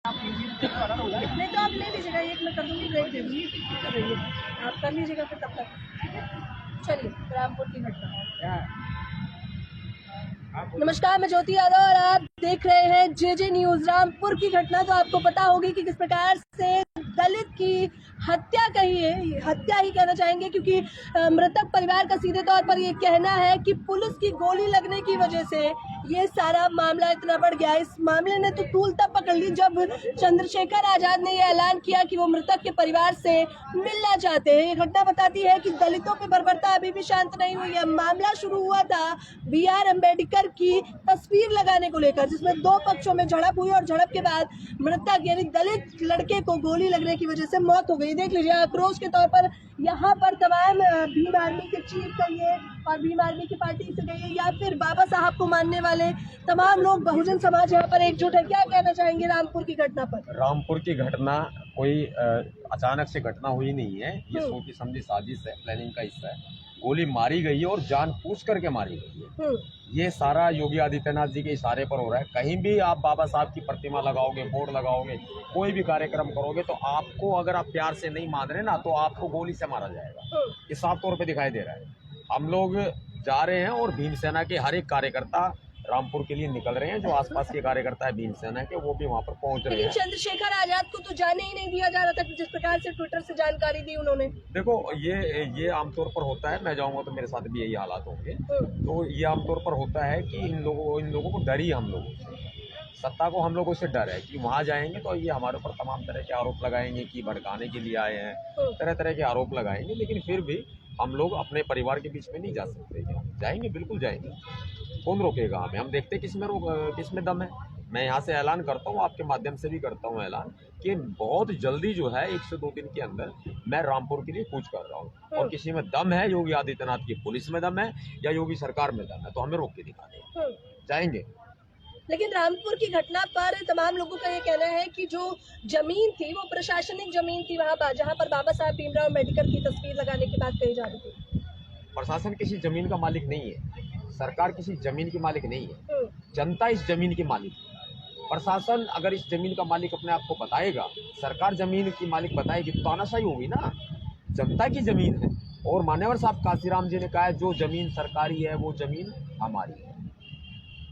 नहीं तो आप ले लीजिएगा, एक मैं कर दूँगी, ब्रेक दे दूँगी, कर रही है आप कर लीजिएगा फिर तब तक, ठीक है। चलिए, रामपुर की घटना। नमस्कार, मैं ज्योति यादव और आप देख रहे हैं जेजे न्यूज। रामपुर की घटना तो आपको पता होगी कि किस प्रकार से दलित की हत्या हत्या ही कहना चाहेंगे, क्योंकि मृतक परिवार का सीधे तौर पर ये कहना है कि पुलिस की गोली लगने की वजह से ये सारा मामला इतना बढ़ गया। इस मामले ने तो तूल तब पकड़ ली जब चंद्रशेखर आजाद ने ये ऐलान किया कि वो मृतक के परिवार से मिलना चाहते हैं। ये घटना बताती है कि दलितों की बर्बरता अभी भी शांत नहीं हुई है। मामला शुरू हुआ था BR अम्बेडकर की तस्वीर लगाने को लेकर, जिसमें दो पक्षों में झड़प हुई और झड़प के बाद मृतक यानी दलित लड़के को गोली लगने की वजह से मौत हो गई। देख लीजिए, आक्रोश के तौर पर यहाँ पर तमाम भीम आर्मी के चीफ कहिए और भीम आर्मी की पार्टी से कहिए या फिर बाबा साहब को मानने वाले तमाम लोग, बहुजन समाज यहाँ पर एकजुट है। क्या कहना चाहेंगे रामपुर की घटना पर? रामपुर की घटना कोई अचानक से घटना हुई नहीं है, ये सोची समझी साजिश है, प्लानिंग का हिस्सा है। गोली मारी गई है और जानबूझ करके मारी गई है। ये सारा योगी आदित्यनाथ जी के इशारे पर हो रहा है। कहीं भी आप बाबा साहब की प्रतिमा लगाओगे, बोर्ड लगाओगे, कोई भी कार्यक्रम करोगे तो आपको, अगर आप प्यार से नहीं मान रहे ना, तो आपको गोली से मारा जाएगा। ये साफ तौर पे दिखाई दे रहा है। हम लोग जा रहे हैं और भीमसेना के हर एक कार्यकर्ता रामपुर के लिए निकल रहे हैं। जो आसपास के कार्यकर्ता है भीमसेना के, वो भी वहाँ पर पहुँच रहे हैं। चंद्रशेखर आजाद को तो जाने ही नहीं दिया जा रहा था, जिस प्रकार से ट्विटर से जानकारी दी उन्होंने। देखो, ये आमतौर पर होता है। मैं जाऊंगा तो मेरे साथ भी यही हालात होंगे। तो ये आमतौर पर होता है कि इन लोगों को डर ही, हम लोगों से, सत्ता को हम लोगों से डर है कि वहाँ जाएंगे तो ये हमारे ऊपर तमाम तरह के आरोप लगाएंगे कि भड़काने के लिए आए हैं, तरह तरह के आरोप लगाएंगे। लेकिन फिर भी हम लोग अपने परिवार के बीच में नहीं जा सकते। जाएंगे, बिल्कुल जाएंगे, कौन रोकेगा हमें? हम देखते किसमें दम है। मैं यहाँ से ऐलान करता हूँ, आपके माध्यम से भी करता हूँ ऐलान कि बहुत जल्दी जो है 1 से 2 दिन के अंदर मैं रामपुर के लिए कूच कर रहा हूँ। और किसी में दम है, योगी आदित्यनाथ की पुलिस में दम है या योगी सरकार में दम है, तो हमें रोक के दिखा दें, जाएंगे। लेकिन रामपुर की घटना पर तमाम लोगों का ये कहना है कि जो जमीन थी वो प्रशासनिक जमीन थी, वहाँ जहाँ पर बाबा साहब भीमराव अम्बेडकर की तस्वीर लगाने की बात कही जा रही थी। प्रशासन किसी जमीन का मालिक नहीं है, सरकार किसी जमीन की मालिक नहीं है, जनता इस जमीन की मालिक है। प्रशासन अगर इस जमीन का मालिक अपने आप को बताएगा, सरकार जमीन की मालिक बताएगी, तो तानाशाही होगी ना। जनता की जमीन है। और मान्यवर साहब काशीराम जी ने कहा है, जो जमीन सरकारी है वो जमीन हमारी है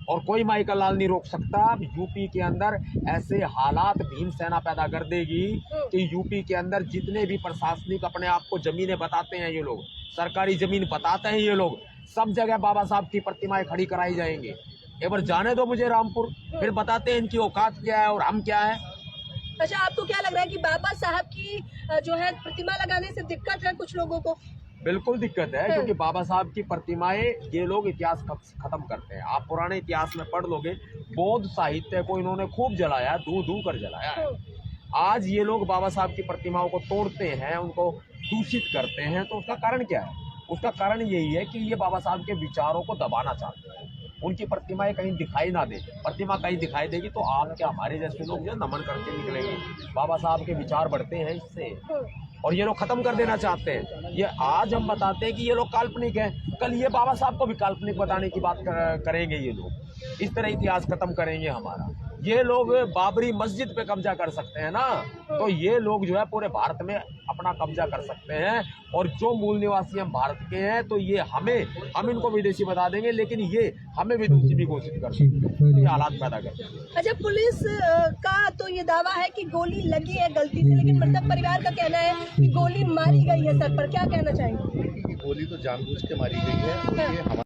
और कोई माई का लाल नहीं रोक सकता। यूपी के अंदर ऐसे हालात भीमसेना पैदा कर देगी कि यूपी के अंदर जितने भी प्रशासनिक अपने आप को जमीनें बताते हैं, ये लोग सरकारी जमीन बताते हैं, ये लोग सब जगह बाबा साहब की प्रतिमाएं खड़ी कराई जाएंगे। एक बार जाने दो मुझे रामपुर, फिर बताते हैं इनकी औकात क्या है और हम क्या है। अच्छा, आपको क्या लग रहा है कि बाबा साहब की जो है प्रतिमा लगाने से दिक्कत है कुछ लोगों को? बिल्कुल दिक्कत है, क्योंकि बाबा साहब की प्रतिमाएं ये लोग इतिहास खत्म करते हैं। आप पुराने इतिहास में पढ़ लोगे, बौद्ध साहित्य को इन्होंने खूब जलाया, धू कर जलाया है। आज ये लोग बाबा साहब की प्रतिमाओं को तोड़ते हैं, उनको दूषित करते हैं, तो उसका कारण क्या है? उसका कारण यही है कि ये बाबा साहब के विचारों को दबाना चाहते हैं। उनकी प्रतिमाएं कहीं दिखाई ना दे, प्रतिमा कहीं दिखाई देगी तो आप क्या, हमारे जैसे लोग जो नमन करके निकलेंगे। बाबा साहब के विचार बढ़ते हैं इससे, और ये लोग खत्म कर देना चाहते हैं। ये आज हम बताते हैं कि ये लोग काल्पनिक हैं, कल ये बाबा साहब को भी काल्पनिक बताने की बात करेंगे। ये लोग इस तरह इतिहास खत्म करेंगे हमारा। ये लोग बाबरी मस्जिद पे कब्जा कर सकते हैं ना, तो ये लोग जो है पूरे भारत में अपना कब्जा कर सकते हैं। और जो मूल निवासी हम भारत के हैं, तो ये हम इनको विदेशी बता देंगे, लेकिन ये हमें विदेशी भी घोषित कर सकते हैं। ये हालात पैदा करते हैं। अच्छा, पुलिस का तो ये दावा है कि गोली लगी है गलती से, लेकिन मृतक परिवार का कहना है कि गोली मारी गई है सर पर। क्या कहना चाहेंगे? गोली तो जानबूझ के मारी गई है।